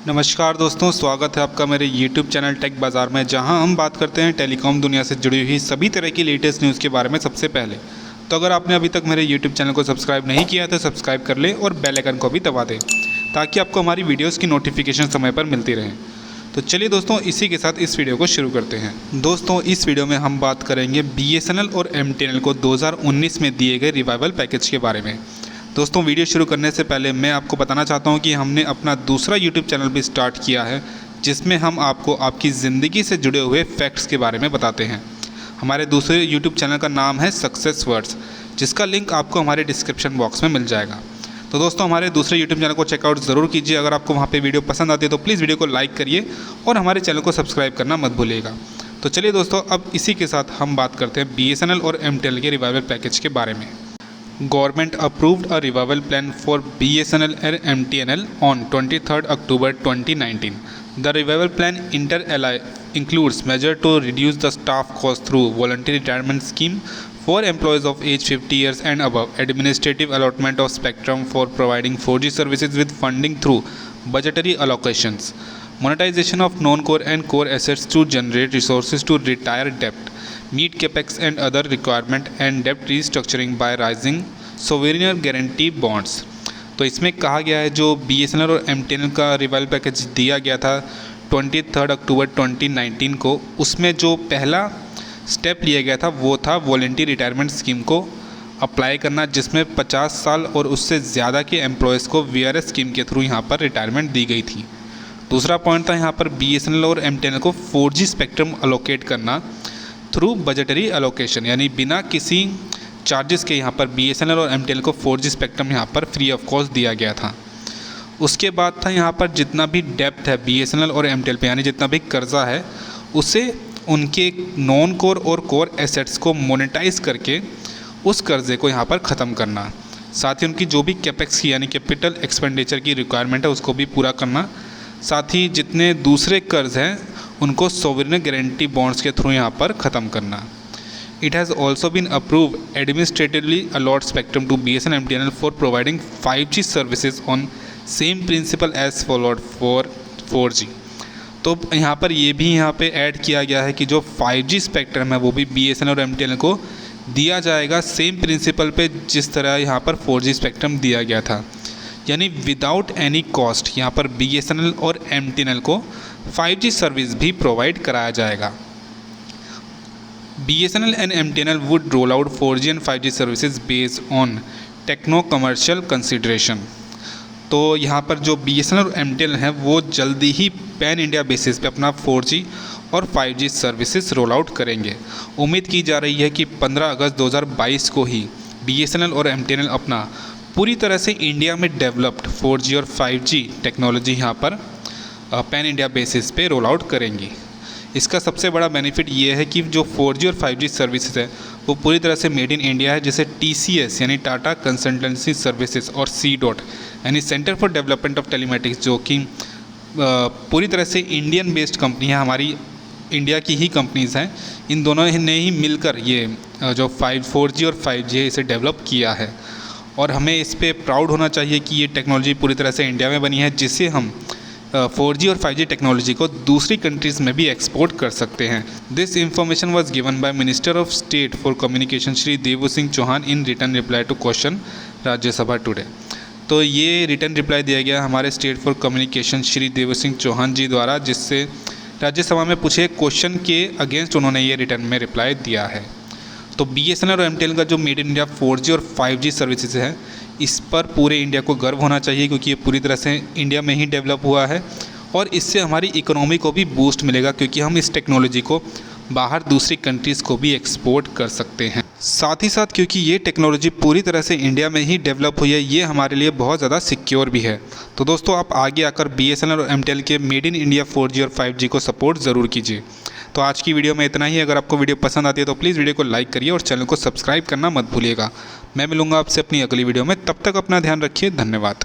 नमस्कार दोस्तों, स्वागत है आपका मेरे YouTube चैनल टेक बाज़ार में, जहां हम बात करते हैं टेलीकॉम दुनिया से जुड़ी हुई सभी तरह की लेटेस्ट न्यूज़ के बारे में सबसे पहले। तो अगर आपने अभी तक मेरे YouTube चैनल को सब्सक्राइब नहीं किया है तो सब्सक्राइब कर लें और बेल आइकन को भी दबा दें ताकि आपको हमारी वीडियोज़ की नोटिफिकेशन समय पर मिलती रहे। तो चलिए दोस्तों, इसी के साथ इस वीडियो को शुरू करते हैं। दोस्तों, इस वीडियो में हम बात करेंगे BSNL और MTNL को 2019 में दिए गए रिवाइवल पैकेज के बारे में। दोस्तों, वीडियो शुरू करने से पहले मैं आपको बताना चाहता हूं कि हमने अपना दूसरा YouTube चैनल भी स्टार्ट किया है, जिसमें हम आपको आपकी ज़िंदगी से जुड़े हुए फैक्ट्स के बारे में बताते हैं। हमारे दूसरे YouTube चैनल का नाम है सक्सेस वर्ड्स, जिसका लिंक आपको हमारे डिस्क्रिप्शन बॉक्स में मिल जाएगा। तो दोस्तों, हमारे दूसरे YouTube चैनल को चेकआउट ज़रूर कीजिए। अगर आपको वहाँ पर वीडियो पसंद आती है तो प्लीज़ वीडियो को लाइक करिए और हमारे चैनल को सब्सक्राइब करना मत भूलिएगा। तो चलिए दोस्तों, अब इसी के साथ हम बात करते हैं BSNL और MTNL के रिवाइवल पैकेज के बारे में। Government approved a revival plan for BSNL and MTNL on 23rd October 2019. The revival plan includes measures to reduce the staff cost through voluntary retirement scheme for employees of age 50 years and above, administrative allotment of spectrum for providing 4G services with funding through budgetary allocations, monetization of non-core and core assets to generate resources to retire debt, meet capex and other requirement and debt restructuring by raising sovereign guarantee bonds। तो इसमें कहा गया है जो BSNL और MTNL का revival package दिया गया था 23 अक्टूबर 2019 को, उसमें जो पहला स्टेप लिया गया था वो था वॉलंटरी रिटायरमेंट स्कीम को अप्लाई करना, जिसमें 50 साल और उससे ज़्यादा के एम्प्लॉयज़ को VRS स्कीम के थ्रू यहाँ पर रिटायरमेंट दी गई थी। दूसरा पॉइंट था यहाँ पर BSNL और MTNL को 4G स्पेक्ट्रम अलोकेट करना थ्रू बजटरी अलोकेशन, यानी बिना किसी चार्जेस के यहाँ पर BSNL और MTNL को 4G स्पेक्ट्रम यहाँ पर फ्री ऑफ कॉस्ट दिया गया था। उसके बाद था यहाँ पर जितना भी डेप्थ है BSNL और MTNL पे, यानी जितना भी कर्जा है, उसे उनके नॉन कोर और कोर एसेट्स को मोनेटाइज करके उस कर्जे को यहाँ पर ख़त्म करना। साथ ही उनकी जो भी कैपेक्स की यानी कैपिटल एक्सपेंडिचर की रिक्वायरमेंट है उसको भी पूरा करना। साथ ही जितने दूसरे कर्ज हैं उनको सोवरेन गारंटी बॉन्ड्स के थ्रू यहाँ पर ख़त्म करना। It has also been approve administratively allot spectrum to BSNL MTNL for providing 5G services on same principle as followed for 4G। तो यहाँ पर ये भी यहाँ पे ऐड किया गया है कि जो 5G स्पेक्ट्रम है वो भी BSNL और MTNL को दिया जाएगा सेम प्रिंसिपल पे जिस तरह यहाँ पर 4G स्पेक्ट्रम दिया गया था, यानी विदाउट एनी कॉस्ट यहाँ पर BSNL और MTNL को 5G सर्विस भी प्रोवाइड कराया जाएगा। BSNL and MTNL would roll out 4G and 5G services based on techno commercial consideration। तो यहाँ पर जो BSNL और MTNL है वो जल्दी ही पैन इंडिया बेसिस पे अपना 4G और 5G सर्विसेज रोल आउट करेंगे। उम्मीद की जा रही है कि 15 अगस्त 2022 को ही BSNL और MTNL अपना पूरी तरह से इंडिया में डेवलप्ड 4G और 5G टेक्नोलॉजी यहाँ पर पैन इंडिया बेसिस पे रोल आउट करेंगी। इसका सबसे बड़ा बेनिफिट ये है कि जो 4G और 5G सर्विसेज है वो पूरी तरह से मेड इन इंडिया है, जिसे TCS यानी टाटा कंसल्टेंसी सर्विसेज और CDOT यानी centre for development of telematics, जो कि पूरी तरह से इंडियन बेस्ड कंपनी है, हमारी इंडिया की ही कंपनीज़ हैं, इन दोनों ने ही मिलकर ये जो 4G और 5G है इसे डेवलप किया है। और हमें इस पर प्राउड होना चाहिए कि ये टेक्नोलॉजी पूरी तरह से इंडिया में बनी है, जिससे हम 4G और 5G टेक्नोलॉजी को दूसरी कंट्रीज़ में भी एक्सपोर्ट कर सकते हैं। This information was given by minister of state for communication Shri Devu Singh Chauhan in return reply to question Rajya Sabha today. तो ये रिटर्न रिप्लाई दिया गया हमारे state for communication Shri Devu Singh Chauhan ji द्वारा, जिससे राज्यसभा में पूछे क्वेश्चन के अगेंस्ट उन्होंने ये रिटर्न में रिप्लाई दिया है। तो BSNL और MTNL का जो मेड इन इंडिया 4G और 5G सर्विसेज है, इस पर पूरे इंडिया को गर्व होना चाहिए, क्योंकि ये पूरी तरह से इंडिया में ही डेवलप हुआ है और इससे हमारी इकोनॉमी को भी बूस्ट मिलेगा, क्योंकि हम इस टेक्नोलॉजी को बाहर दूसरी कंट्रीज़ को भी एक्सपोर्ट कर सकते हैं। साथ ही साथ क्योंकि ये टेक्नोलॉजी पूरी तरह से इंडिया में ही डेवलप हुई है, ये हमारे लिए बहुत ज़्यादा सिक्योर भी है। तो दोस्तों, आप आगे आकर BSNL और MTNL के मेड इन इंडिया 4G और 5G को सपोर्ट ज़रूर कीजिए। तो आज की वीडियो में इतना ही। अगर आपको वीडियो पसंद आती है तो प्लीज़ वीडियो को लाइक करिए और चैनल को सब्सक्राइब करना मत भूलिएगा। मैं मिलूंगा आपसे अपनी अगली वीडियो में, तब तक अपना ध्यान रखिए। धन्यवाद।